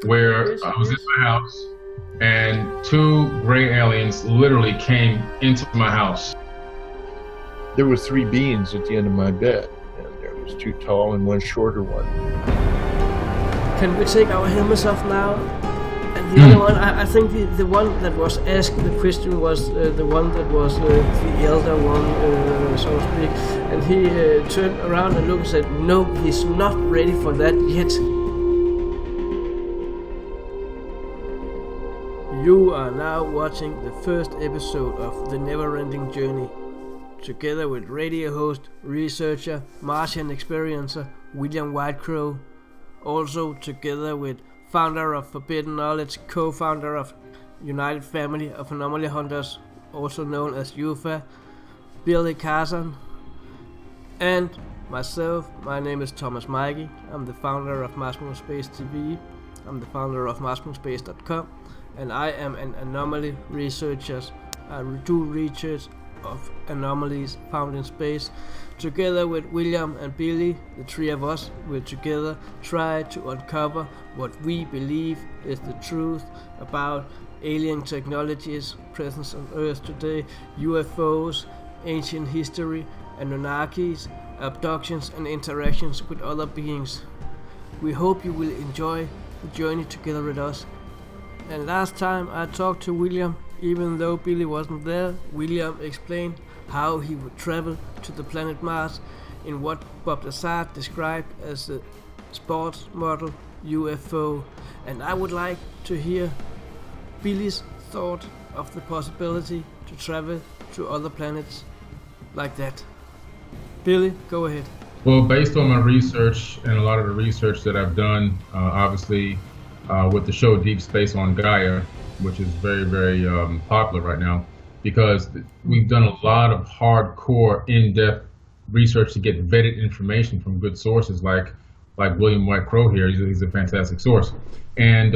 where Yes, I was in yes. my house and two gray aliens literally came into my house. There were three beings at the end of my bed, and there was two tall and one shorter one. Can we take our helmets off now? And the other one, I think the one that was asked the question was the one that was the elder one, so to speak. And he turned around and looked and said, no, he's not ready for that yet. You are now watching the first episode of The NeverEnding Journey, together with radio host, researcher, Martian experiencer William Whitecrow, also together with founder of Forbidden Knowledge, co-founder of United Family of Anomaly Hunters, also known as UFA, Billy Carson, and myself. My name is Thomas Mikey. I'm the founder of Maximum Space TV. I'm the founder of MaximumSpace.com, and I am an anomaly researcher. I do research of anomalies found in space. Together with William and Billy, the three of us will together try to uncover what we believe is the truth about alien technologies, presence on Earth today, UFOs, ancient history, Anunnakis, abductions and interactions with other beings. We hope you will enjoy the journey together with us. And last time I talked to William, even though Billy wasn't there, William explained how he would travel to the planet Mars in what Bob Lazar described as the sports model UFO. And I would like to hear Billy's thought of the possibility to travel to other planets like that. Billy, go ahead. Well, based on my research and a lot of the research that I've done, obviously with the show Deep Space on Gaia, which is very, very popular right now, because we've done a lot of hardcore, in-depth research to get vetted information from good sources like William Whitecrow here. He's a fantastic source. And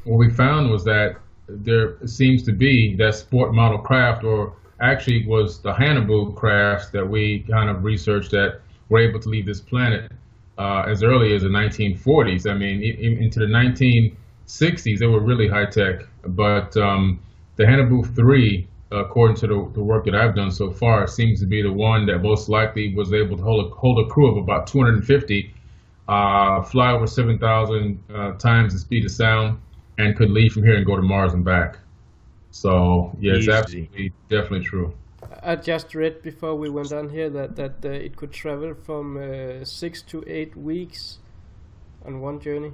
what we found was that there seems to be that sport model craft, or actually was the Hannibal crafts that we kind of researched that were able to leave this planet as early as the 1940s. I mean, into the 1960s, they were really high tech. But the Hannibal 3, according to the work that I've done so far, seems to be the one that most likely was able to hold a crew of about 250, fly over 7,000 times the speed of sound, and could leave from here and go to Mars and back. So, yeah, it's absolutely, definitely true. I just read before we went on here that it could travel from 6 to 8 weeks on one journey.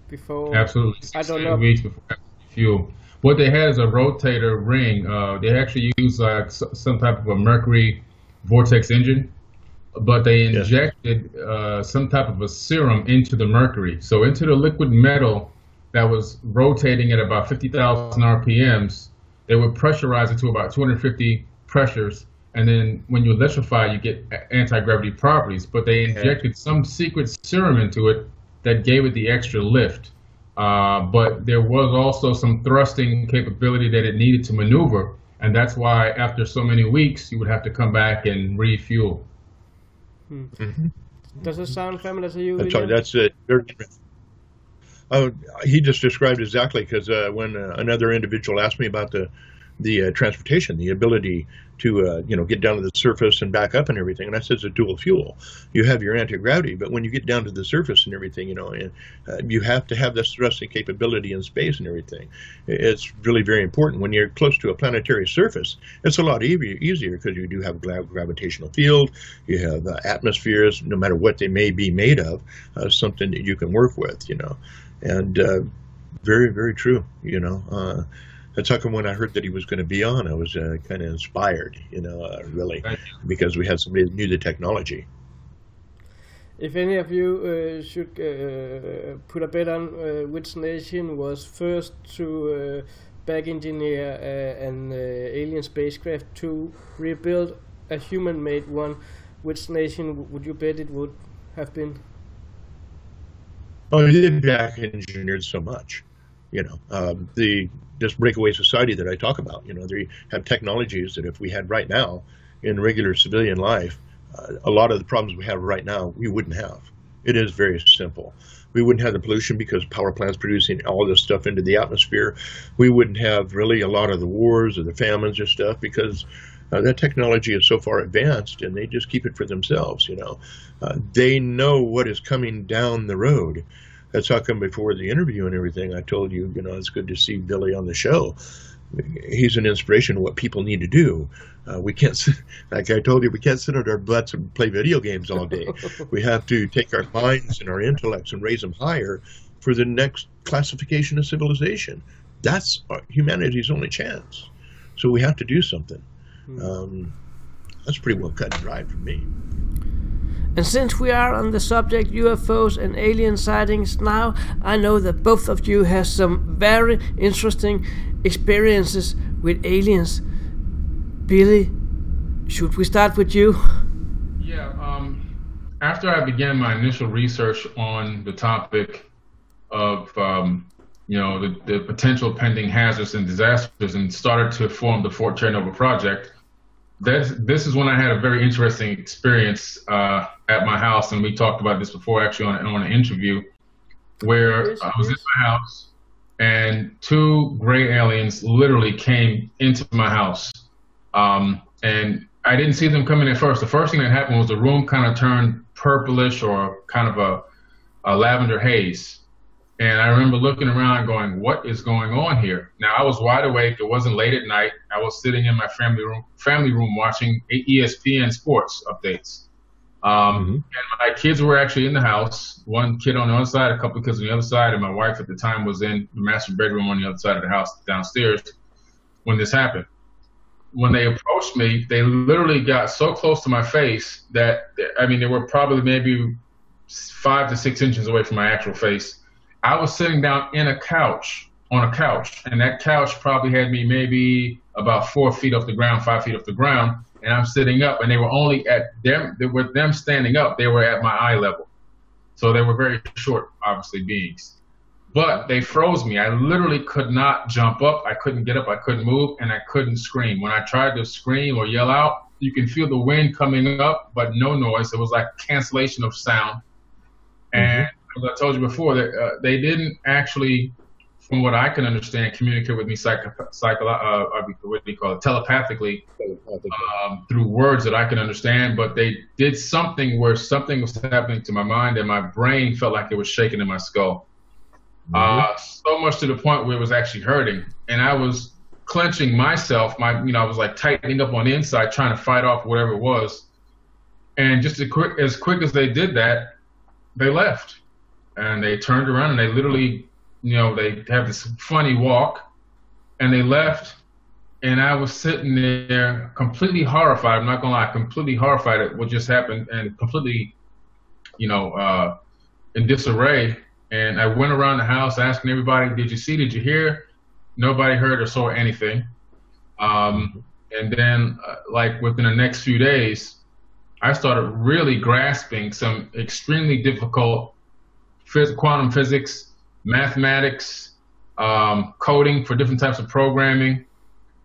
Before, absolutely, I don't know. Weeks before fuel. What they had is a rotator ring. They actually use some type of a mercury vortex engine, but they injected some type of a serum into the mercury. So into the liquid metal that was rotating at about 50,000 RPMs, they would pressurize it to about 250 pressures. And then when you electrify, you get anti-gravity properties. But they injected some secret serum into it that gave it the extra lift. But there was also some thrusting capability that it needed to maneuver, and that's why after so many weeks you would have to come back and refuel. Mm-hmm. Does it sound familiar to you? That's it. He just described exactly, because when another individual asked me about the transportation, the ability to get down to the surface and back up and everything, and I said it's a dual fuel. You have your anti-gravity, but when you get down to the surface and everything, you have to have this thrusting capability in space and everything. It's really very important. When you're close to a planetary surface, it's a lot easier because you do have a gravitational field, you have atmospheres, no matter what they may be made of, something that you can work with, and very, very true, That's how come when I heard that he was going to be on, I was kind of inspired, really, because we had somebody that knew the technology. If any of you should put a bet on which nation was first to back engineer an alien spacecraft to rebuild a human-made one, which nation would you bet it would have been? Oh, they back engineered so much. This breakaway society that I talk about, they have technologies that if we had right now in regular civilian life, a lot of the problems we have right now, we wouldn't have. It is very simple. We wouldn't have the pollution because power plants producing all this stuff into the atmosphere. We wouldn't have really a lot of the wars or the famines and stuff because that technology is so far advanced, and they just keep it for themselves. They know what is coming down the road. That's how come before the interview and everything, I told you, it's good to see Billy on the show. He's an inspiration of what people need to do. We can't, like I told you, we can't sit on our butts and play video games all day. We have to take our minds and our intellects and raise them higher for the next classification of civilization. That's humanity's only chance. So we have to do something. That's pretty well cut and dried for me. And since we are on the subject UFOs and alien sightings now, I know that both of you have some very interesting experiences with aliens. Billy, should we start with you? Yeah, after I began my initial research on the topic of the potential pending hazards and disasters, and started to form the Fort Chernobyl project, this is when I had a very interesting experience at my house, and we talked about this before actually on an interview, where I was in my house and two gray aliens literally came into my house, and I didn't see them coming in first. The first thing that happened was the room kind of turned purplish or kind of a lavender haze. And I remember looking around going, what is going on here? Now, I was wide awake. It wasn't late at night. I was sitting in my family room watching ESPN sports updates. And my kids were actually in the house. One kid on the other side, a couple of kids on the other side, and my wife at the time was in the master bedroom on the other side of the house downstairs when this happened. When they approached me, they literally got so close to my face that, they were probably maybe 5 to 6 inches away from my actual face. I was sitting down on a couch, and that couch probably had me maybe about 4 feet off the ground, 5 feet off the ground, and I'm sitting up, and they were only at them, with them standing up, they were at my eye level. So they were very short, obviously, beings. But they froze me. I literally could not jump up, I couldn't get up, I couldn't move, and I couldn't scream. When I tried to scream or yell out, you can feel the wind coming up, but no noise. It was like cancellation of sound. And as I told you before, that they didn't actually, from what I can understand, communicate with me telepathically, through words that I can understand. But they did something where something was happening to my mind, and my brain felt like it was shaking in my skull. So much to the point where it was actually hurting, and I was clenching myself. I was like tightening up on the inside, trying to fight off whatever it was. And just as quick as they did that, they left. And they turned around and they literally, they have this funny walk, and they left. And I was sitting there completely horrified. I'm not gonna lie, completely horrified at what just happened, and completely, in disarray. And I went around the house asking everybody, did you see, did you hear? Nobody heard or saw anything. And then like within the next few days, I started really grasping some extremely difficult quantum physics, mathematics, coding for different types of programming.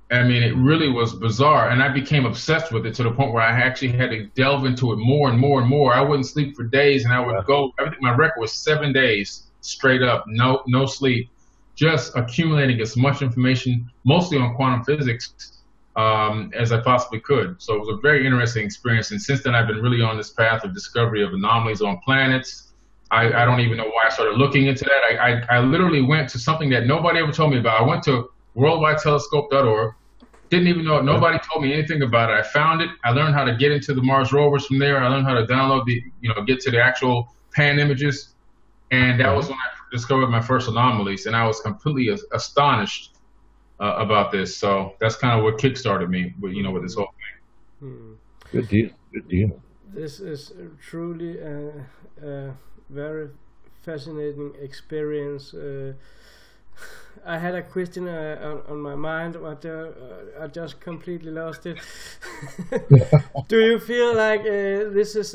It really was bizarre, and I became obsessed with it to the point where I actually had to delve into it more and more and more. I wouldn't sleep for days, and I would go, my record was 7 days straight up, no sleep, just accumulating as much information, mostly on quantum physics, as I possibly could. So it was a very interesting experience, and since then I've been really on this path of discovery of anomalies on planets. I don't even know why I started looking into that. I literally went to something that nobody ever told me about. I went to worldwidetelescope.org. Didn't even know it. Nobody told me anything about it. I found it. I learned how to get into the Mars rovers from there. I learned how to download get to the actual pan images. And that was when I discovered my first anomalies. And I was completely astonished about this. So that's kind of what kickstarted me with, with this whole thing. Good deal. Good deal. This is truly a very fascinating experience. I had a question on my mind, but I just completely lost it. Do you feel like this is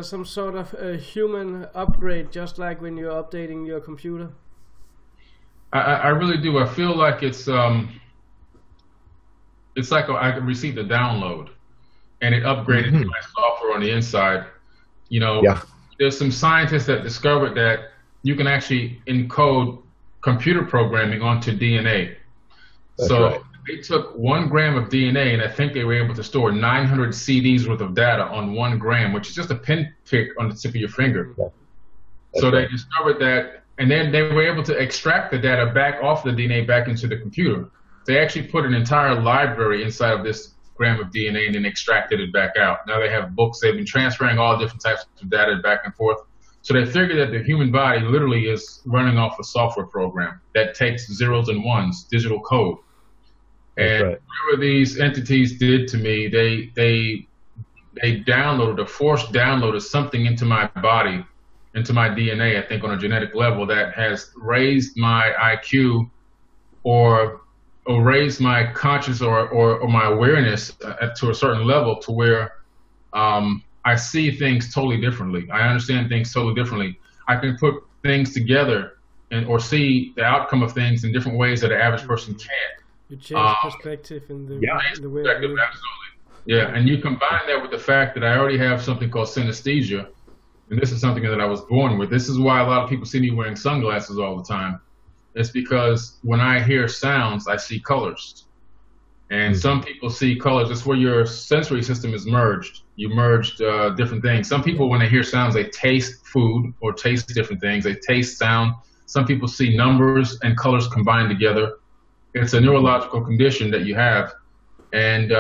some sort of a human upgrade, just like when you're updating your computer? I really do. I feel like it's like I received a download, and it upgraded my software on the inside. there's some scientists that discovered that you can actually encode computer programming onto DNA. That's So right. they took 1 gram of DNA, and I think they were able to store 900 CDs worth of data on 1 gram, which is just a pinprick on the tip of your finger. Yeah. So right. they discovered that, and then they were able to extract the data back off the DNA back into the computer. They actually put an entire library inside of this gram of DNA and then extracted it back out. Now they have books. They've been transferring all different types of data back and forth. So they figured that the human body literally is running off a software program that takes zeros and ones, digital code. And whatever these entities did to me, they downloaded, a forced downloaded something into my body, into my DNA, I think on a genetic level, that has raised my IQ or raised my conscious or my awareness to a certain level to where I see things totally differently. I understand things totally differently. I can put things together or see the outcome of things in different ways that an average person can't. You change perspective in the way. Absolutely. Yeah, and you combine that with the fact that I already have something called synesthesia, and this is something that I was born with. This is why a lot of people see me wearing sunglasses all the time. It's because when I hear sounds, I see colors. And some people see colors. It's where your sensory system is merged. You merged different things. Some people, when they hear sounds, they taste food or taste different things. They taste sound. Some people see numbers and colors combined together. It's a neurological condition that you have. And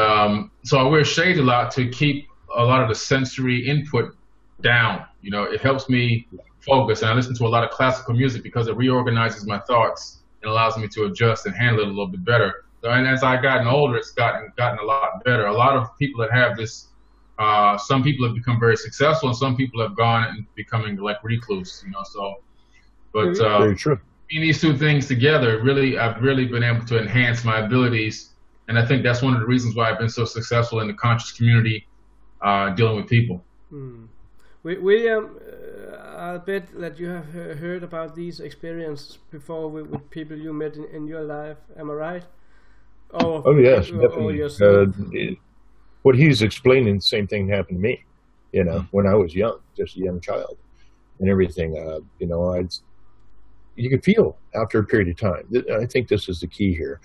so I wear shades a lot to keep a lot of the sensory input down. You know, it helps me focus. And I listen to a lot of classical music because it reorganizes my thoughts and allows me to adjust and handle it a little bit better. So, and as I've gotten older, it's gotten a lot better. A lot of people that have this, some people have become very successful, and some people have gone and becoming like recluse, you know. So, but very true. Putting these two things together, really, I've really been able to enhance my abilities, and I think that's one of the reasons why I've been so successful in the conscious community, dealing with people. William, I bet that you have heard about these experiences before with people you met in your life. Am I right? Oh yes, definitely. What he's explaining, the same thing happened to me. You know, when I was young, just a young child, and everything. You know, you could feel after a period of time. I think this is the key here,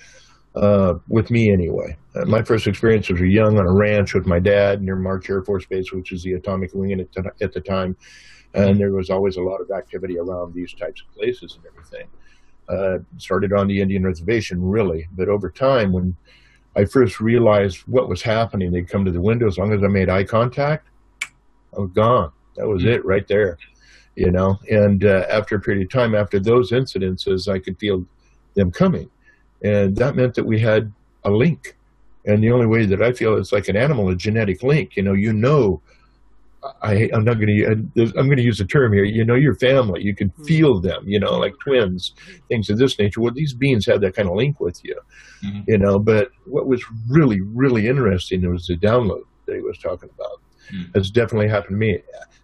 with me anyway. My first experience was young on a ranch with my dad near March Air Force Base, which is the atomic wing at the time, and there was always a lot of activity around these types of places and everything. Started on the Indian reservation, really, but over time, when I first realized what was happening, they'd come to the window. As long as I made eye contact, I was gone. That was it right there, you know. And after a period of time, after those incidences, I could feel them coming, and that meant that we had a link. And the only way that I feel is like an animal, a genetic link. You know. I'm going to use a term here. You know, your family, you can feel them, you know, like twins, things of this nature. Well, these beings have that kind of link with you, you know. But what was really, really interesting was the download that he was talking about. That's definitely happened to me.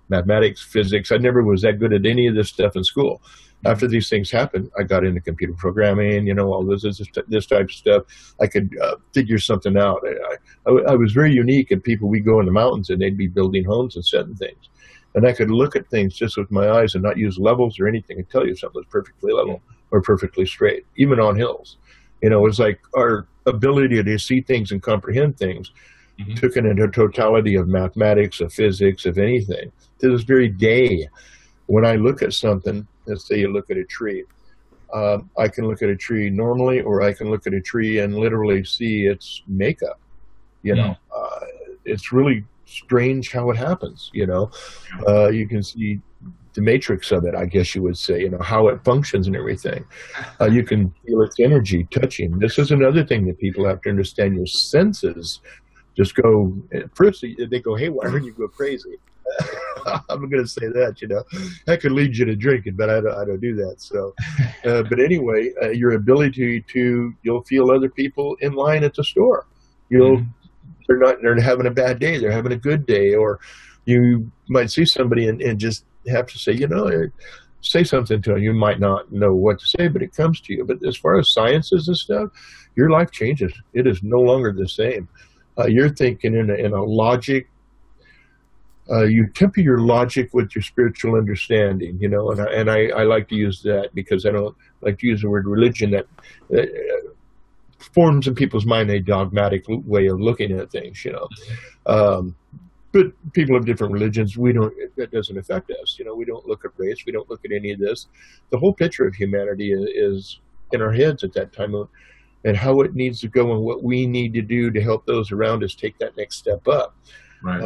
Mathematics, physics. I never was that good at any of this stuff in school. After these things happened, I got into computer programming, you know, all this type of stuff. I could figure something out. I was very unique, and people, we go in the mountains and they'd be building homes and setting things. And I could look at things just with my eyes and not use levels or anything and tell you something was perfectly level or perfectly straight, even on hills. You know, it was like our ability to see things and comprehend things took it into a totality of mathematics, of physics, of anything. To this very day, when I look at something, let's say you look at a tree, I can look at a tree normally, or I can look at a tree and literally see its makeup. You know, it's really strange how it happens. You know, you can see the matrix of it, I guess you would say, you know, how it functions and everything. You can feel its energy touching. This is another thing that people have to understand. Your senses just go, first they go haywire and you go crazy. I'm going to say that, you know, that could lead you to drinking, but I don't do that. So, but anyway, your ability you'll feel other people in line at the store. They're having a bad day. They're having a good day. Or you might see somebody and just have to say, you know, say something to them. You might not know what to say, but it comes to you. But as far as sciences and stuff, your life changes. It is no longer the same. You're thinking in a logic, you temper your logic with your spiritual understanding, you know, and I like to use that because I don't like to use the word religion that forms in people's mind a dogmatic way of looking at things, you know. But people of different religions, that doesn't affect us, you know. We don't look at race, we don't look at any of this. The whole picture of humanity is in our heads at that time, and how it needs to go and what we need to do to help those around us take that next step up. Right.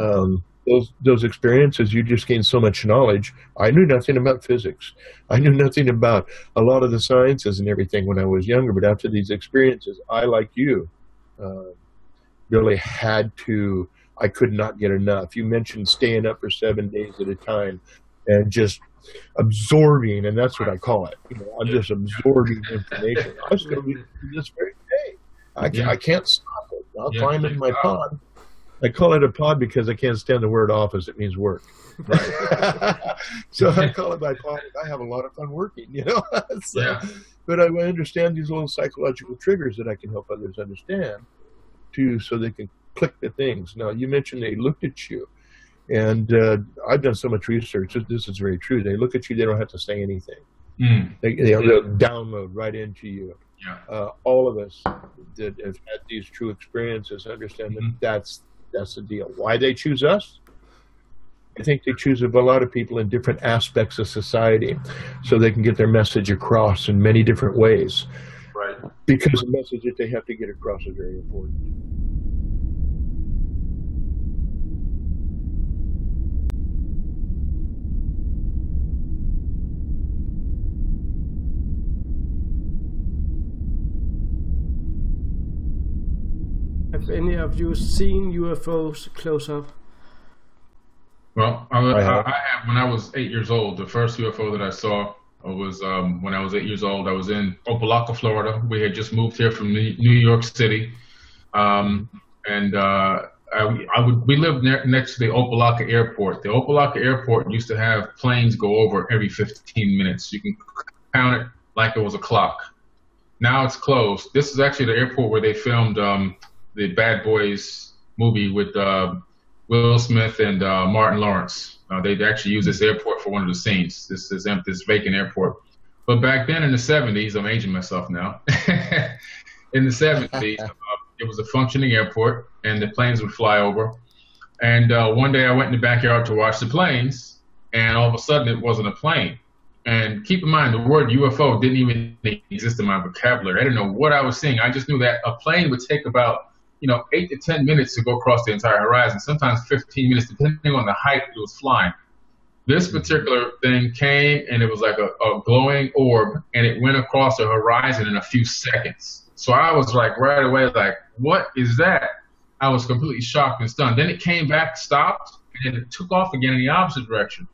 Those experiences, you just gain so much knowledge. I knew nothing about physics. I knew nothing about a lot of the sciences and everything when I was younger, but after these experiences, I, like you, really I could not get enough. You mentioned staying up for 7 days at a time and just absorbing, and that's what I call it. You know, I'm just absorbing information. I was going to read this very day. I can't stop it. I'll climb in my pod. I call it a pod because I can't stand the word office. It means work. Right. So I call it my pod. I have a lot of fun working, you know. But I understand these little psychological triggers that I can help others understand, too, so they can click the things. Now, you mentioned they looked at you. And I've done so much research. This is very true. They look at you. They don't have to say anything. They'll download right into you. Yeah. All of us that have had these true experiences understand that that's the deal. Why they choose us? I think they choose a lot of people in different aspects of society so they can get their message across in many different ways. Right. Because the message that they have to get across is very important. Have any of you seen UFOs close up? Well, I have. When I was 8 years old, the first UFO that I saw was when I was 8 years old. I was in Opelika, Florida. We had just moved here from New York City, and we lived next to the Opelika Airport. The Opelika Airport used to have planes go over every 15 minutes. You can count it like it was a clock. Now it's closed. This is actually the airport where they filmed the Bad Boys movie with Will Smith and Martin Lawrence. They actually used this airport for one of the scenes, this vacant airport. But back then in the 70s, I'm aging myself now. In the 70s, it was a functioning airport, and the planes would fly over. And one day I went in the backyard to watch the planes, and all of a sudden it wasn't a plane. And keep in mind, the word UFO didn't even exist in my vocabulary. I didn't know what I was seeing. I just knew that a plane would take about 8 to 10 minutes to go across the entire horizon, sometimes 15 minutes, depending on the height it was flying. This particular thing came, and it was like a glowing orb, and it went across the horizon in a few seconds. So I was like, right away, like, what is that? I was completely shocked and stunned. Then it came back, stopped, and then it took off again in the opposite direction.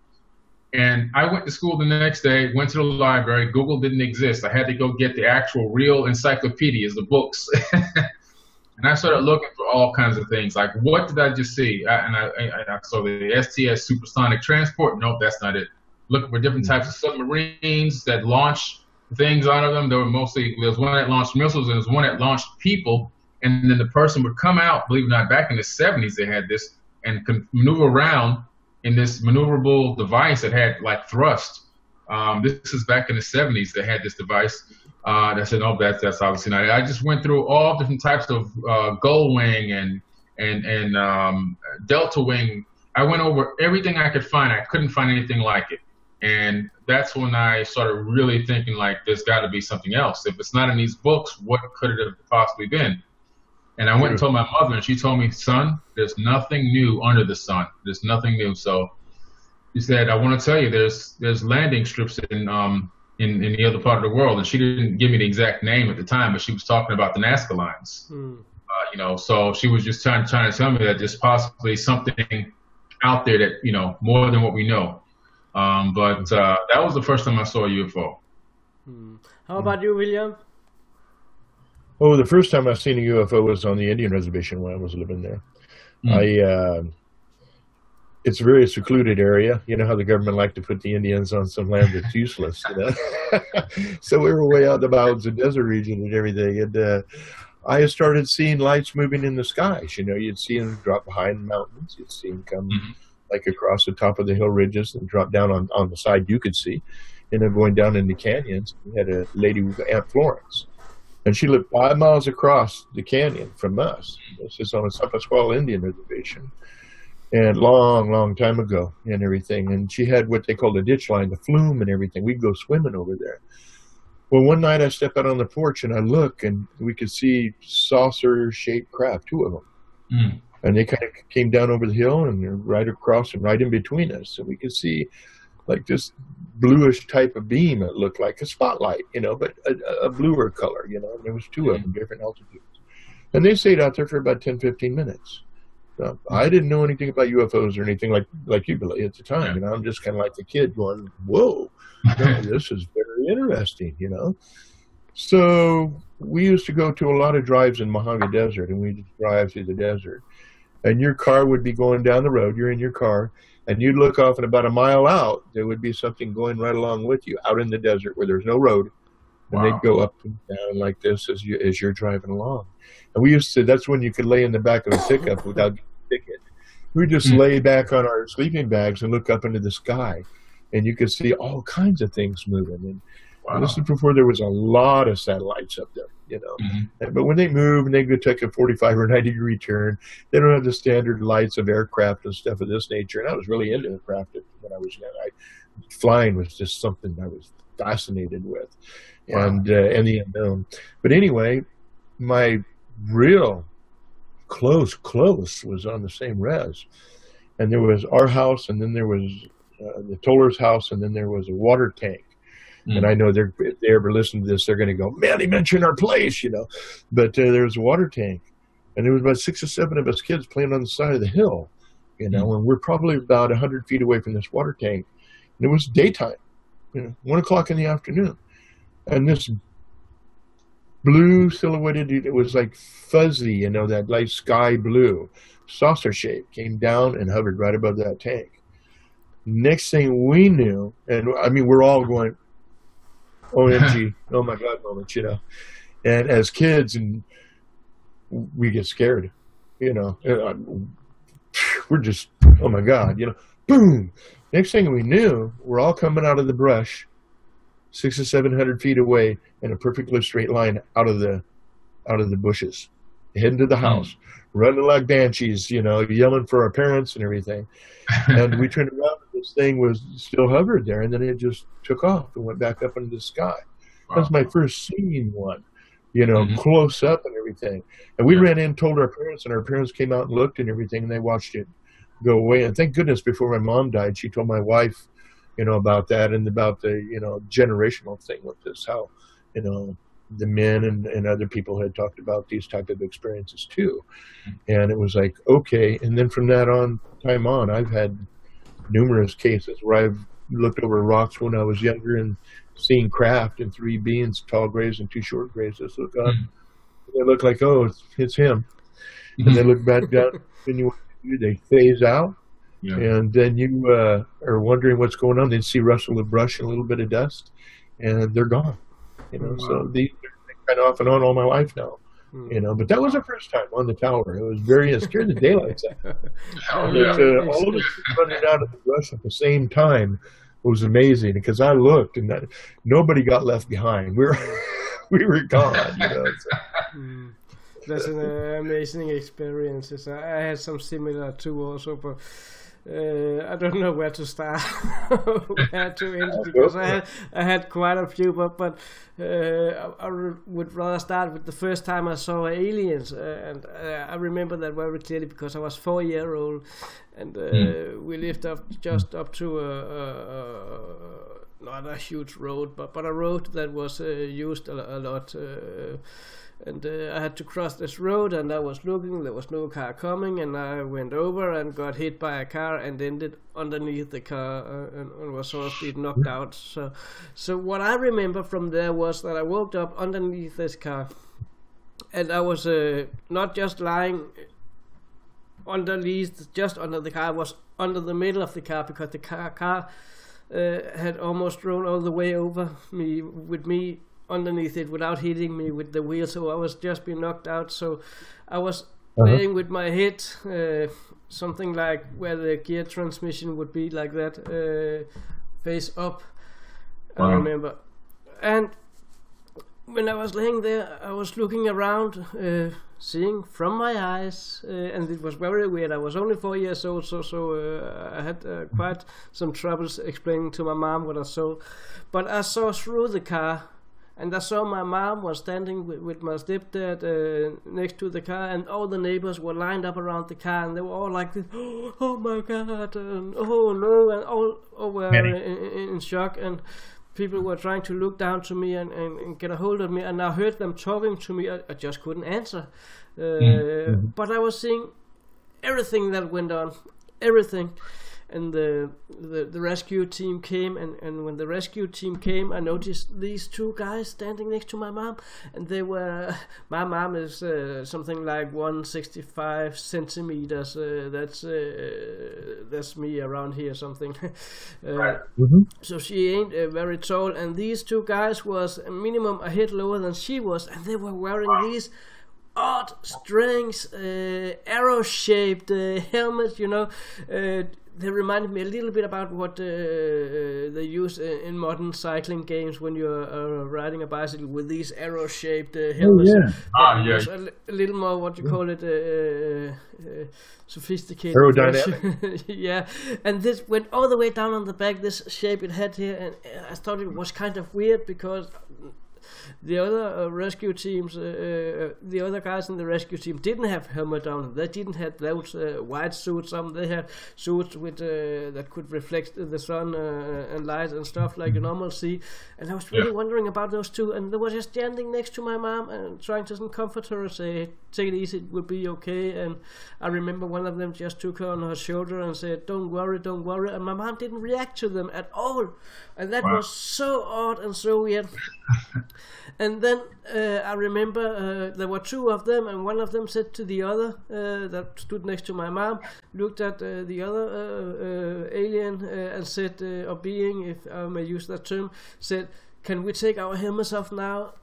And I went to school the next day, went to the library. Google didn't exist. I had to go get the actual real encyclopedias, the books. And I started looking for all kinds of things, like, what did I just see? I saw the STS supersonic transport. Nope, that's not it. Looking for different types of submarines that launch things out of them. There was one that launched missiles, and there was one that launched people. And then the person would come out, believe it or not, back in the 70s they had this, and could maneuver around in this maneuverable device that had, like, thrust. This is back in the 70s they had this device. I said, no, that's obviously not it. I just went through all different types of gull wing and delta wing. I went over everything I could find. I couldn't find anything like it. And that's when I started really thinking, like, there's got to be something else. If it's not in these books, what could it have possibly been? And I went and told my mother, and she told me, son, there's nothing new under the sun. There's nothing new. So she said, I want to tell you, there's landing strips in the other part of the world, and she didn't give me the exact name at the time, but she was talking about the Nazca lines. So she was just trying to tell me that there's possibly something out there that, more than what we know. But that was the first time I saw a UFO. How about you, William? Oh, the first time I seen a UFO was on the Indian reservation when I was living there. It's a very secluded area. You know how the government like to put the Indians on some land that's useless, So we were way out in the mountains and desert region and everything. And I started seeing lights moving in the skies. You'd see them drop behind the mountains. You'd see them come like across the top of the hill ridges and drop down on the side you could see. And then going down in the canyons, we had a lady with Aunt Florence. And she lived 5 miles across the canyon from us. This is on a San Pasquale Indian reservation. And long time ago and everything. And she had what they called a ditch line, the flume and everything. We'd go swimming over there. Well, one night I step out on the porch and I look, and we could see saucer-shaped craft, 2 of them. Mm. And they kind of came down over the hill and they're right across and right in between us. And we could see like this bluish type of beam. It looked like a spotlight, you know, but a bluer color, you know. And there was 2 of them, different altitudes. And they stayed out there for about 10, 15 minutes. So I didn't know anything about UFOs or anything like you, Billy, at the time. You know, I'm just kind of like a kid going, whoa, this is very interesting, you know. So we used to go to a lot of drives in Mojave Desert, and we'd drive through the desert. And your car would be going down the road, you're in your car, and you'd look off, and about a mile out, there would be something going right along with you out in the desert where there's no road. And they'd go up and down like this as you're driving along. And we used to, that's when you could lay in the back of a pickup without getting a ticket. We'd just lay back on our sleeping bags and look up into the sky. And you could see all kinds of things moving. And this is before there was a lot of satellites up there, you know. Mm-hmm. But when they move and they go take a 45 or 90 degree turn, they don't have the standard lights of aircraft and stuff of this nature. And I was really into aircraft when I was young. Flying was just something I was fascinated with, and the unknown. But anyway, my real close was on the same res. And there was our house, and then there was the toller's house, and then there was a water tank. And I know if they ever listen to this, they're going to go, man, he mentioned our place, you know. But there was a water tank, and there was about 6 or 7 of us kids playing on the side of the hill, you know, and we're probably about 100 feet away from this water tank. And it was daytime, you know, 1 o'clock in the afternoon. And this blue silhouetted, it was like fuzzy, you know, that light sky blue, saucer shape, came down and hovered right above that tank. Next thing we knew, and I mean, we're all going, OMG, oh my God moments, you know. And as kids, and we get scared, you know. We're just, oh my God, you know, boom. Next thing we knew, we're all coming out of the brush, 600 or 700 feet away in a perfectly straight line out of the bushes, heading to the house, running like banshees, you know, yelling for our parents and everything. And we turned around, and this thing was still hovered there, and then it just took off and went back up into the sky. That was my first seeing one, you know, close up and everything. And we ran in, told our parents, and our parents came out and looked and everything, and they watched it go away. And thank goodness before my mom died, she told my wife, you know, about that and about the, you know, generational thing with this, how, you know, the men and other people had talked about these type of experiences too. And it was like, okay. And then from that time on, I've had numerous cases where I've looked over rocks when I was younger and seen craft and 3 beings, tall grays and 2 short grays. Just look up. They look like, oh, it's him. And they look back down, and they phase out. Yeah. And then you are wondering what's going on. Then see rustle of brush and a little bit of dust, and they're gone. You know, so these are kind of off and on all my life now. You know, but that was the first time on the tower. It was it scared the daylights out. All of us running out of the brush at the same time was amazing, because I looked and nobody got left behind. We were gone. You know. So. That's an amazing experience. I had some similar too also, but I don't know where to start, where to end, because I had quite a few, but I would rather start with the first time I saw aliens, and I remember that very clearly because I was 4-year-old, and we lived just up to not a huge road, but a road that was used a lot. And I had to cross this road, and I was looking, there was no car coming, and I went over and got hit by a car and ended underneath the car and was sort of knocked out. So what I remember from there was that I woke up underneath this car, and I was not just lying underneath, just under the car, I was under the middle of the car, because the car had almost rolled all the way over me, with me underneath it without hitting me with the wheel, so I was just being knocked out. So I was laying with my head something like where the gear transmission would be like that, face up. I remember. And when I was laying there, I was looking around, seeing from my eyes, and it was very weird. I was only 4 years old, so I had quite some troubles explaining to my mom what I saw. But I saw through the car, and I saw my mom was standing with my stepdad next to the car, and all the neighbors were lined up around the car, and they were all like this, oh my God, and oh no, and all were in shock, and people were trying to look down to me and get a hold of me, and I heard them talking to me. I just couldn't answer. But I was seeing everything that went on, everything. And the rescue team came, and when the rescue team came, I noticed these two guys standing next to my mom, and they were, my mom is something like 165 centimeters, that's me around here, something. So she ain't very tall, and these two guys was a minimum a head lower than she was, and they were wearing these odd strings, arrow-shaped helmets, you know. They reminded me a little bit about what they use in modern cycling games when you're riding a bicycle with these arrow-shaped helmets. A little more, what you call it, sophisticated. Aerodynamic. Yeah, and this went all the way down on the back, this shape it had here, and I thought it was kind of weird because the other rescue teams, the other guys in the rescue team didn't have helmet on. They didn't have those white suits on. They had suits with that could reflect the sun and light and stuff like you normally see. And I was really wondering about those two. And they were just standing next to my mom and trying to comfort her and say, "Take it easy, it will be okay." And I remember one of them just took her on her shoulder and said, "Don't worry, don't worry." And my mom didn't react to them at all. And that was so odd and so weird. And then I remember there were two of them, and one of them said to the other that stood next to my mom, looked at the other alien and said, or being, if I may use that term, said, "Can we take our helmets off now?"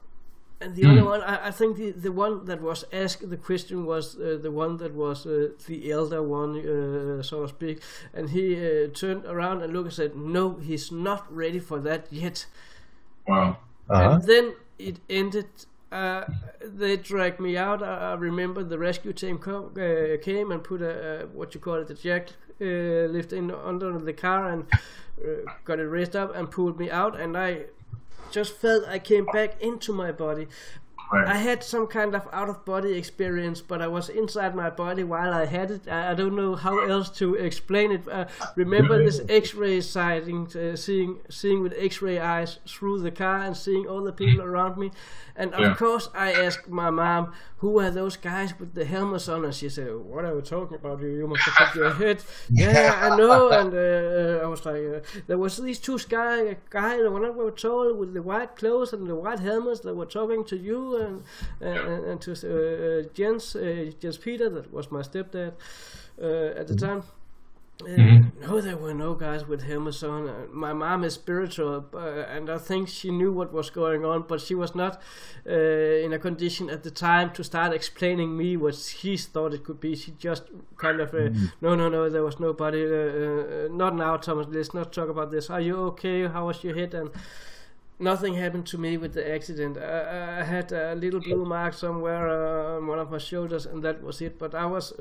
And the other one, I think the one that was asked the question was the one that was the elder one, so to speak. And he turned around and looked and said, "No, he's not ready for that yet." Wow. And then it ended. They dragged me out. I remember the rescue team came and put what you call it, the jack lift in under the car and got it raised up and pulled me out. And I just felt I came back into my body. I had some kind of out-of-body experience, but I was inside my body while I had it. I don't know how else to explain it. Remember this X-ray sighting, seeing with X-ray eyes through the car and seeing all the people around me. And of course, I asked my mom, "Who are those guys with the helmets on?" And she said, "What are we talking about? You must have hit your head." Yeah, I know. And I was like, there was these two guys, the one that were tall with the white clothes and the white helmets that were talking to you. And to Jens Peter, that was my stepdad at the time. No, there were no guys with helmets on. My mom is spiritual, and I think she knew what was going on, but she was not in a condition at the time to start explaining me what she thought it could be. She just kind of, no, there was nobody. Not now, Thomas. Let's not talk about this. Are you okay? How was your head? And nothing happened to me with the accident. I had a little blue mark somewhere on one of my shoulders, and that was it. But I was,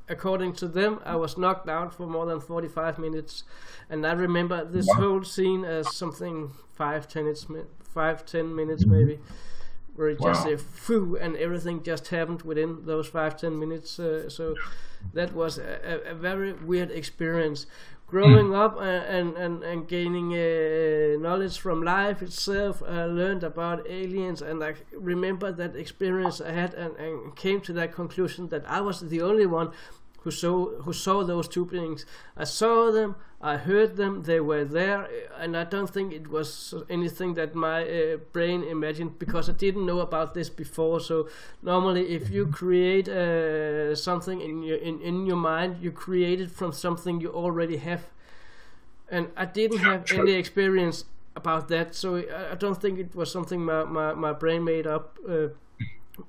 according to them, I was knocked out for more than 45 minutes. And I remember this whole scene as something 5-10 minutes maybe, where it just said, phew, and everything just happened within those 5-10 minutes. So that was a very weird experience. Growing up and gaining knowledge from life itself, I learned about aliens, and I remember that experience I had and came to that conclusion that I was the only one who saw those two beings. I saw them, I heard them, they were there, and I don't think it was anything that my brain imagined, because I didn't know about this before. So normally if you create something in your mind, you create it from something you already have, and I didn't have any experience about that, so I don't think it was something my brain made up.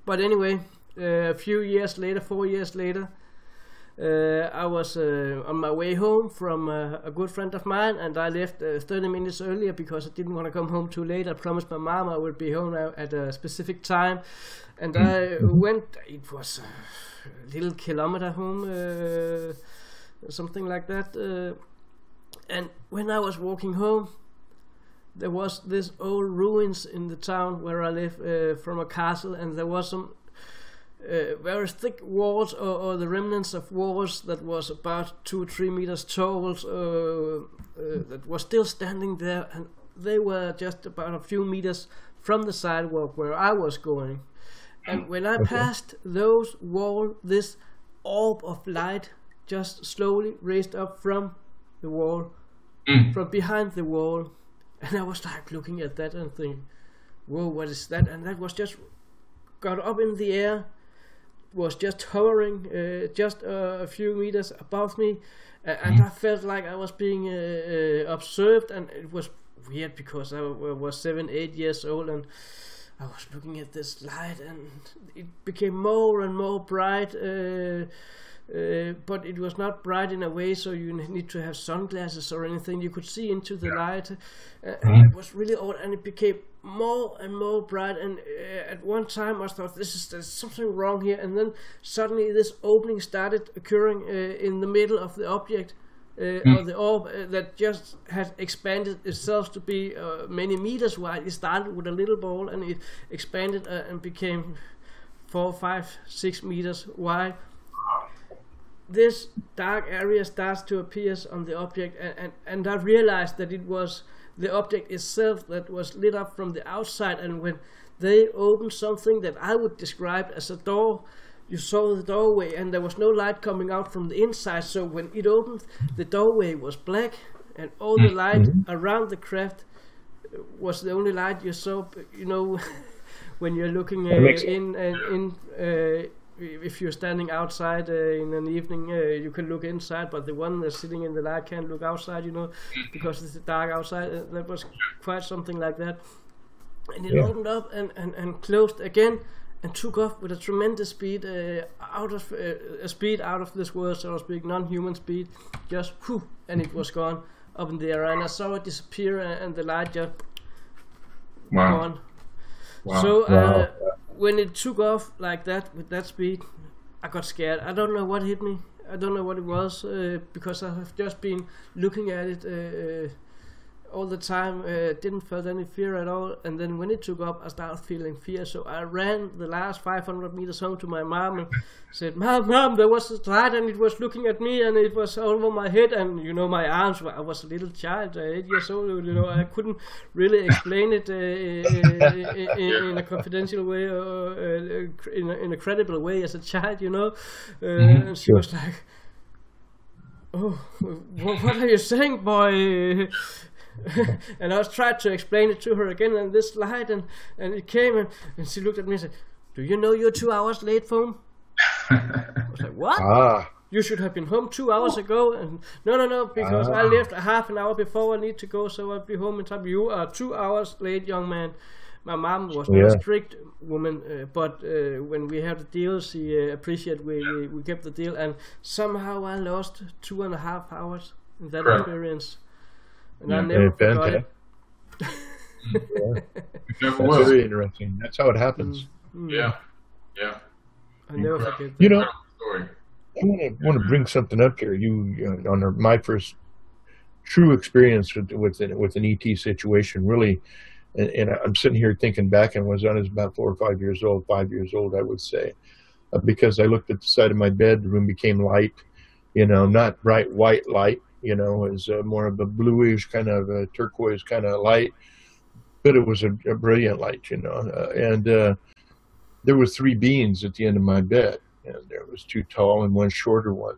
But anyway, a few years later, 4 years later, I was on my way home from a good friend of mine, and I left 30 minutes earlier because I didn't want to come home too late. I promised my mom I would be home at a specific time, and I went. It was a little kilometer home, something like that. And when I was walking home, there was this old ruins in the town where I live, from a castle, and there was some very thick walls or the remnants of walls that was about 2-3 meters tall, that was still standing there, and they were just about a few meters from the sidewalk where I was going. And when I passed those walls, this orb of light just slowly raised up from the wall, from behind the wall, and I was like looking at that and thinking, whoa, what is that? And that was just got up in the air, was just hovering just a few meters above me, and I felt like I was being observed, and it was weird because I was 7-8 years old, and I was looking at this light, and it became more and more bright, but it was not bright in a way so you need to have sunglasses or anything. You could see into the light, and it was really odd, and it became more and more bright, and at one time I thought there's something wrong here, and then suddenly this opening started occurring in the middle of the object, or the orb, that just had expanded itself to be many meters wide. It started with a little ball, and it expanded and became 4, 5, 6 meters wide. This dark area starts to appear on the object, and I realized that it was the object itself that was lit up from the outside, and when they opened something that I would describe as a door, you saw the doorway, and there was no light coming out from the inside, so when it opened, the doorway was black, and all the light around the craft was the only light you saw. You know, when you're looking if you're standing outside in an evening, you can look inside, but the one that's sitting in the light can't look outside, you know, because it's dark outside. That was quite something like that. And it opened up and closed again, and took off with a tremendous speed, out of a speed out of this world, so to speak, non-human speed, just whew, and it was gone up in the air, and I saw it disappear, and the light just gone. Wow. So when it took off like that with that speed, I got scared. I don't know what hit me. I don't know what it was, because I have just been looking at it all the time, didn't feel any fear at all, and then when it took up, I started feeling fear, so I ran the last 500 meters home to my mom and said, Mom, there was a light, and it was looking at me, and it was over my head, and you know, my arms, I was a little child, 8 years old, you know, I couldn't really explain it in a confidential way, or in a credible way as a child, you know, and she was like, oh, what are you saying, boy? And I was trying to explain it to her again, and this light, and it came, and she looked at me and said, do you know you're 2 hours late home? I was like, what? You should have been home 2 hours ago. And no, because I left a half an hour before I need to go, so I'll be home in time. You are 2 hours late, young man. My mom was not a strict woman, but when we had the deal, she appreciated we kept the deal, and somehow I lost 2.5 hours in that experience. And I never forgot it. That's very interesting. That's how it happens. Yeah. I never forget that. You know, I want to bring something up here. On my first true experience with an ET situation, really, and I'm sitting here thinking back, and was about 4 or 5 years old, 5 years old, I would say, because I looked at the side of my bed, the room became light, you know, not bright white light. You know, it was more of a bluish kind of a turquoise kind of light, but it was a brilliant light, you know. And there was 3 beings at the end of my bed, and there was 2 tall and 1 shorter one,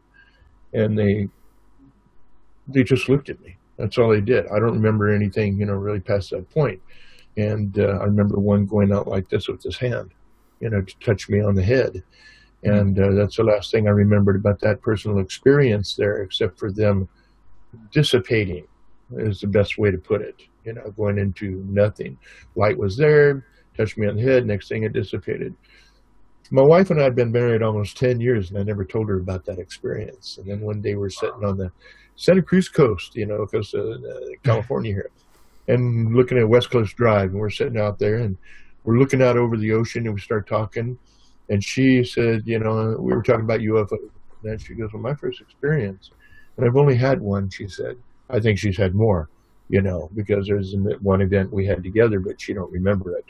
and they just looked at me. That's all they did. I don't remember anything, you know, really past that point. And I remember one going out like this with his hand, you know, to touch me on the head. And that's the last thing I remembered about that personal experience there, except for them dissipating is the best way to put it, you know, going into nothing. Light was there, touched me on the head, next thing it dissipated. My wife and I had been married almost 10 years, and I never told her about that experience. And then one day we're sitting on the Santa Cruz coast, because California here, and looking at West Coast Drive, and we're sitting out there, and we're looking out over the ocean, and we start talking, and she said, we were talking about UFOs. And then she goes, well, my first experience, and I've only had one, she said. I think she's had more, because there's one event we had together, but she don't remember it.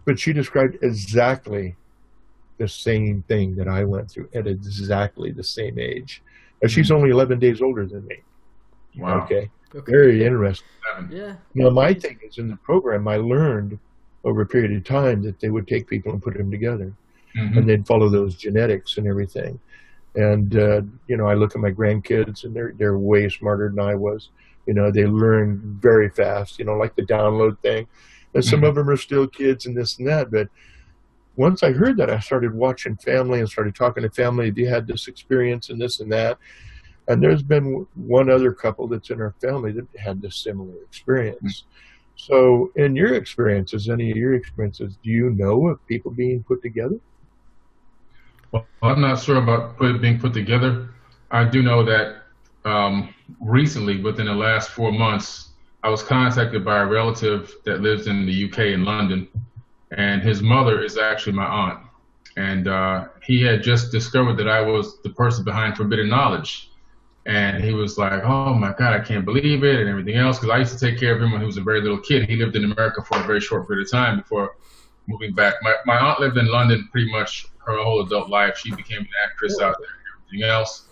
But she described exactly the same thing that I went through at exactly the same age. And she's only 11 days older than me. Wow. Okay. Very interesting. Yeah. Now, my thing is, in the program, I learned over a period of time that they would take people and put them together. Mm-hmm. And they'd follow those genetics and everything. And, I look at my grandkids, and they're way smarter than I was. They learn very fast, like the download thing. And some of them are still kids and this and that. But once I heard that, I started watching family and started talking to family. They had this experience and this and that. And there's been one other couple that's in our family that had this similar experience. So in your experiences, any of your experiences, do you know of people being put together? Well, I'm not sure about being put together. I do know that recently, within the last 4 months, I was contacted by a relative that lives in the UK in London, and his mother is actually my aunt. And he had just discovered that I was the person behind Forbidden Knowledge. And he was like, oh my God, I can't believe it, and everything else, because I used to take care of him when he was a very little kid. He lived in America for a very short period of time before moving back. My aunt lived in London pretty much her whole adult life. She became an actress out there and everything else.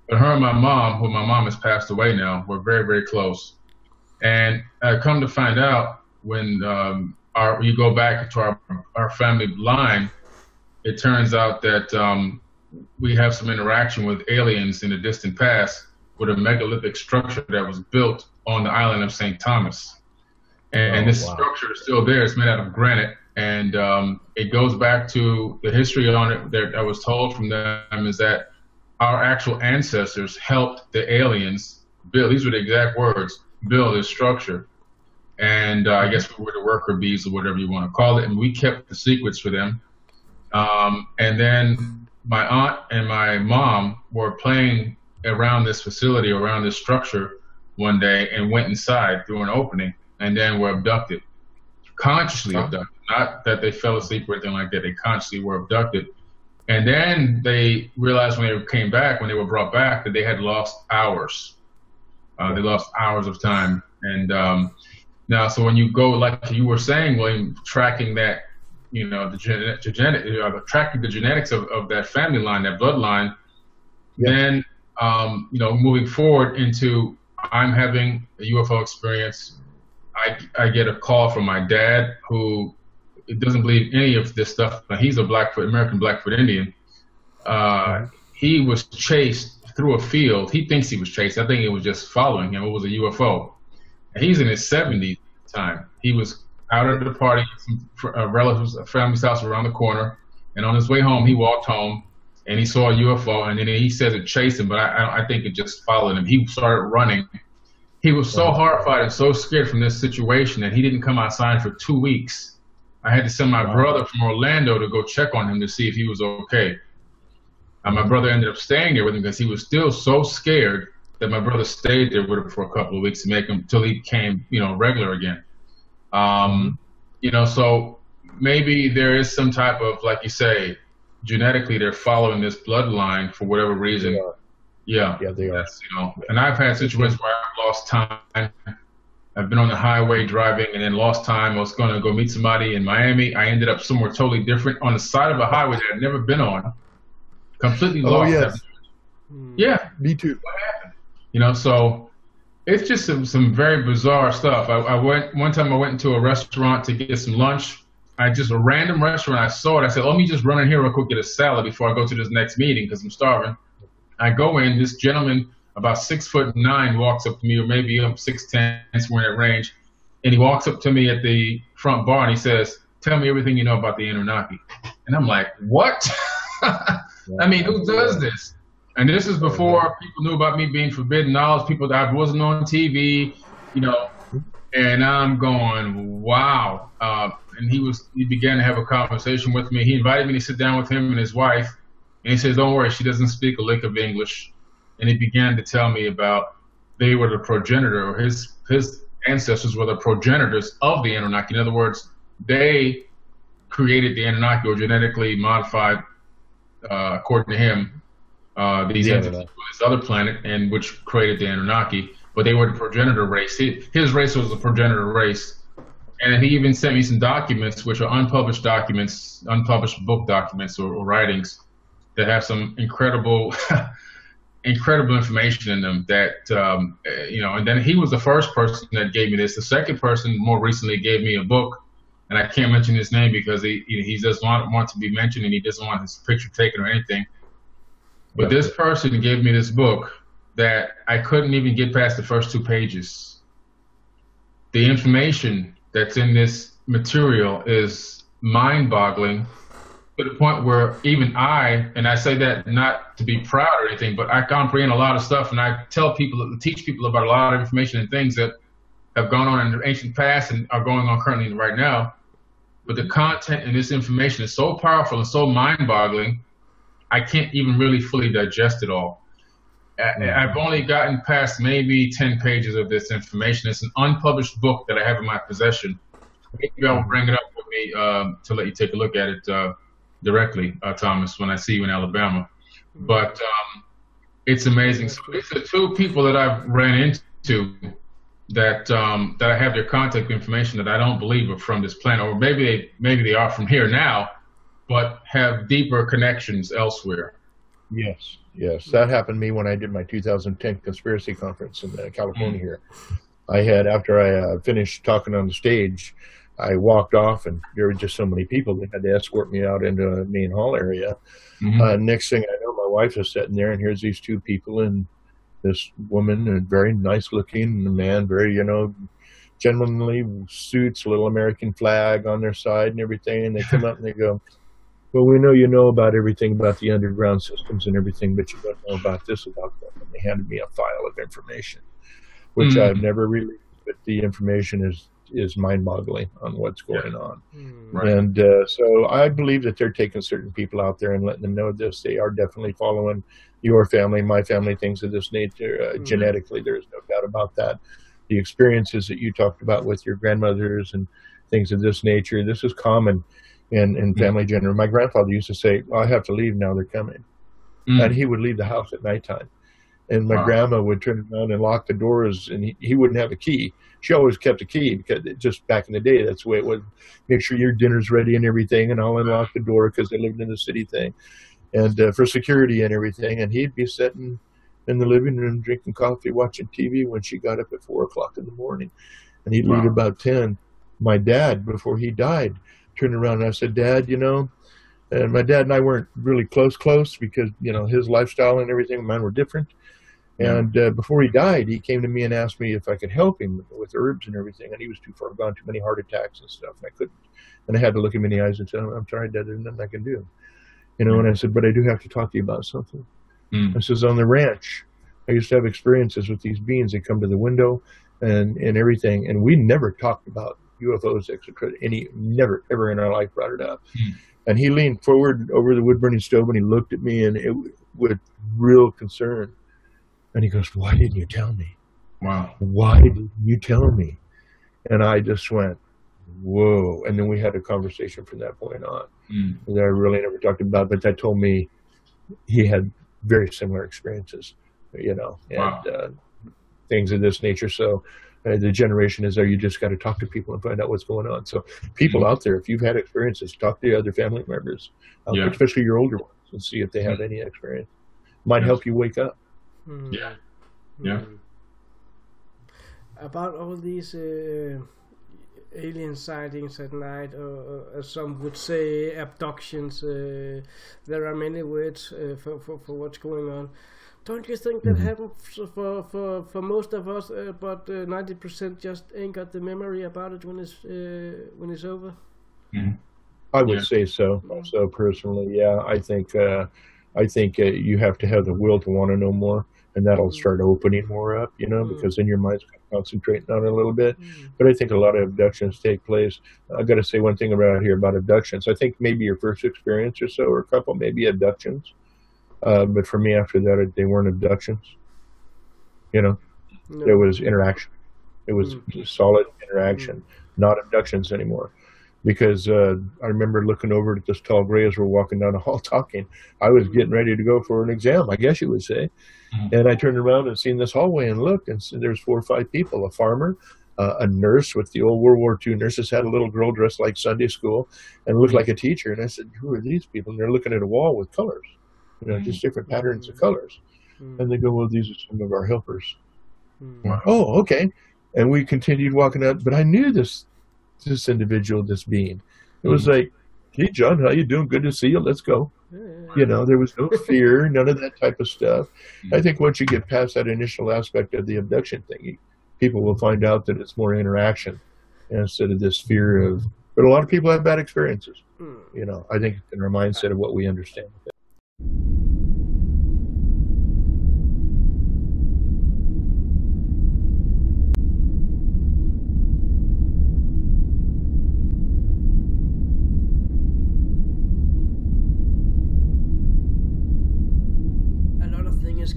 But her and my mom, who my mom has passed away now, were very, very close. And I come to find out when you go back to our family line, it turns out that we have some interaction with aliens in the distant past with a megalithic structure that was built on the island of St. Thomas. And this structure is still there. It's made out of granite. And it goes back to the history on it that I was told from them is that our actual ancestors helped the aliens build, these were the exact words, build this structure. And I guess we were the worker bees or whatever you want to call it. And we kept the secrets for them. And then my aunt and my mom were playing around this facility, around this structure one day, and went inside through an opening and then were abducted, consciously abducted. Not that they fell asleep or anything like that. They consciously were abducted. And then they realized when they came back, when they were brought back, that they had lost hours. They lost hours of time. And now, so when you go, like you were saying, William, tracking that, tracking the genetics of that family line, that bloodline, then, moving forward into I'm having a UFO experience. I get a call from my dad who doesn't believe any of this stuff, but he's a American Blackfoot Indian. He was chased through a field. He thinks he was chased. I think it was just following him. It was a UFO. And he's in his 70s at the time. He was out at the party, some relatives, a family's house around the corner, and on his way home, he walked home, and he saw a UFO, and then he says it chased him, but I think it just followed him. He started running. He was so horrified and so scared from this situation that he didn't come outside for 2 weeks. I had to send my brother from Orlando to go check on him to see if he was okay. And my brother ended up staying there with him because he was still so scared that my brother stayed there with him for a couple of weeks to make him till he came, regular again. So maybe there is some type of, like you say, genetically they're following this bloodline for whatever reason. Yeah, they are. And I've had situations where I've lost time. I've been on the highway driving and then lost time. I was going to go meet somebody in Miami. I ended up somewhere totally different on the side of a highway that I'd nenever been on. Completely lost. Yes. Yeah. Me too. What happened? So it's just some very bizarre stuff. One time I went into a restaurant to get some lunch. Just a random restaurant. I saw it. I said, let me just run in here real quick, get a salad before I go to this next meeting because I'm starving. I go in, this gentleman, about 6'9", walks up to me, or maybe I'm 6'10", somewhere in that range, and he walks up to me at the front bar and he says, "Tell me everything you know about the Anunnaki." And I'm like, what? I mean, who does this? And this is before people knew about me being forbidden knowledge, people that I wasn't on TV, and I'm going, wow. and he began to have a conversation with me. He invited me to sit down with him and his wife, and he says, "Don't worry, she doesn't speak a lick of English." And he began to tell me about they were the progenitor, or his ancestors were the progenitors of the Anunnaki. In other words, they created the Anunnaki, or genetically modified, according to him, these entities on this other planet, and which created the Anunnaki. But they were the progenitor race. His race was the progenitor race. And he even sent me some documents, which are unpublished documents, unpublished book documents or writings that have some incredible information in them that, and then he was the first person that gave me this. The second person more recently gave me a book, and I can't mention his name because he doesn't want to be mentioned, and he doesn't want his picture taken or anything. But this person gave me this book that I couldn't even get past the first 2 pages. The information that's in this material is mind-boggling, to the point where even and I say that not to be proud or anything, but I comprehend a lot of stuff, and I teach people about a lot of information and things that have gone on in the ancient past and are going on currently right now. But the content in this information is so powerful and so mind-boggling, I can't even really fully digest it all. I've only gotten past maybe 10 pages of this information. It's an unpublished book that I have in my possession. Maybe I'll bring it up with me to let you take a look at it directly, Thomas, when I see you in Alabama. But it's amazing. So these are 2 people that I've ran into that I have their contact information that I don't believe are from this planet, or maybe they are from here now, but have deeper connections elsewhere. Yes, that happened to me when I did my 2010 conspiracy conference in California here. I had, after I finished talking on the stage, I walked off, and there were just so many people that had to escort me out into a main hall area. Next thing I know, my wife is sitting there, and here's these 2 people, and this woman, and very nice looking, and the man, very, gentlemanly suits, a little American flag on their side and everything, and they come up and they go, "Well, we know you know about everything about the underground systems and everything, but you don't know about this, about that." And they handed me a file of information, which I've never released, but the information is mind-boggling on what's going on. Right. And so I believe that they're taking certain people out there and letting them know this. They are definitely following your family, my family, things of this nature. Genetically, there's no doubt about that. The experiences that you talked about with your grandmothers and things of this nature, this is common in family general. My grandfather used to say, "I have to leave now, they're coming." And he would leave the house at nighttime. And my grandma would turn around and lock the doors, and he wouldn't have a key. She always kept a key, because just back in the day, that's the way it was. Make sure your dinner's ready and everything, and I'll unlock the door because they lived in the city thing. And for security and everything. And he'd be sitting in the living room drinking coffee, watching TV when she got up at 4 o'clock in the morning. And he'd leave about 10. My dad, before he died, turned around and I said, "Dad, and my dad and I weren't really close because, his lifestyle and everything, mine were different. And before he died, he came to me and asked me if I could help him with herbs and everything. And he was too far gone, too many heart attacks and stuff. And I couldn't. And I had to look him in the eyes and say, "I'm sorry, Dad, there's nothing I can do." And I said, "But I do have to talk to you about something." I says, "On the ranch, I used to have experiences with these beings. They come to the window and everything. And we never talked about UFOs, never, ever in our life brought it up." And he leaned forward over the wood-burning stove, and he looked at me with real concern. And he goes, "Why didn't you tell me? Wow. Why didn't you tell me?" And I just went, whoa. And then we had a conversation from that point on that I really never talked about, but that told me he had very similar experiences, and things of this nature. So the generation is there. You just got to talk to people and find out what's going on. So people out there, if you've had experiences, talk to your other family members, especially your older ones, and see if they have any experience. Might help you wake up. About all these alien sightings at night, or as some would say, abductions, there are many words for what's going on. Don't you think that happens for most of us, but 90% just ain't got the memory about it when it's over? I would say so. Also, personally, I think you have to have the will to want to know more, and that'll start opening more up, because then your mind's concentrating on it a little bit. But I think a lot of abductions take place. I've got to say one thing about abductions. I think maybe your first experience or so, or a couple, maybe abductions. But for me, after that, they weren't abductions. You know, there was interaction. It was solid interaction, not abductions anymore. Because I remember looking over at this tall gray as we're walking down the hall talking. I was getting ready to go for an exam, I guess you would say. And I turned around and seen this hallway and looked, and there's 4 or 5 people, a farmer, a nurse with the old World War II nurses, had a little girl dressed like Sunday school and looked like a teacher. And I said, who are these people? And they're looking at a wall with colors, you know, just different patterns of colors. And they go, well, these are some of our helpers. Oh, okay. And we continued walking out, but I knew this individual, this being. It was like, hey, John, how you doing? Good to see you. Let's go. You know, there was no fear, none of that type of stuff. I think once you get past that initial aspect of the abduction thing, people will find out that it's more interaction instead of this fear of, but a lot of people have bad experiences. You know, I think in our mindset of what we understand.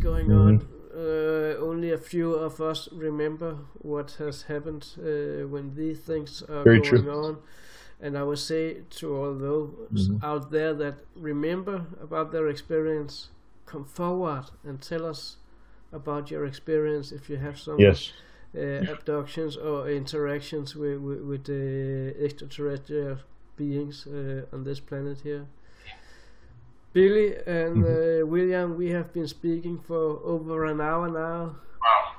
Going on. Only a few of us remember what has happened when these things are going on. And I would say to all those out there that remember about their experience, come forward and tell us about your experience if you have some abductions or interactions with extraterrestrial beings on this planet here. Billy and William, we have been speaking for over an hour now. Wow.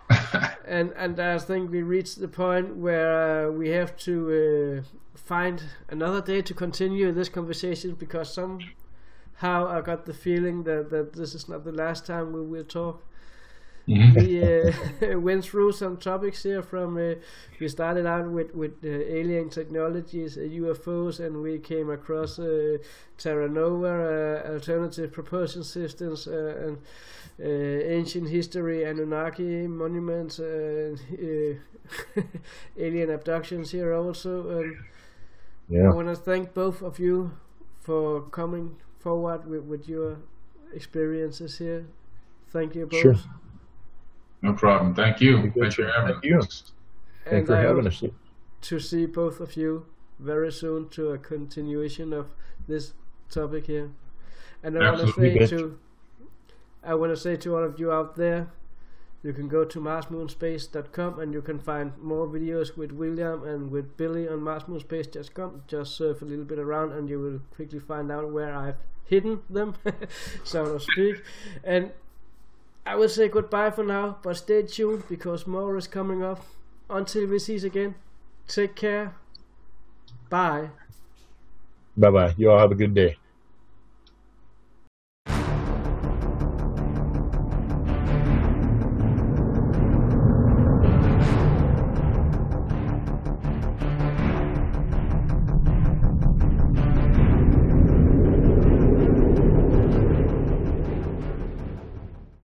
and I think we reached the point where we have to find another day to continue this conversation, because somehow I got the feeling that this is not the last time we will talk. We went through some topics here from we started out with alien technologies, UFOs, and we came across Terra Nova, alternative propulsion systems, and ancient history, Anunnaki monuments, alien abductions here also. I want to thank both of you for coming forward with your experiences here. Thank you both. Sure. No problem. Thank you. Thanks for having us. Thanks for having us. To see both of you very soon to a continuation of this topic here. And I want to say to all of you out there, you can go to marsmoonspace.com and you can find more videos with William and with Billy on marsmoonspace.com. Just surf a little bit around and you will quickly find out where I've hidden them, so to speak. And I will say goodbye for now, but stay tuned because more is coming up. Until we see us again, take care. Bye. Bye-bye. You all have a good day.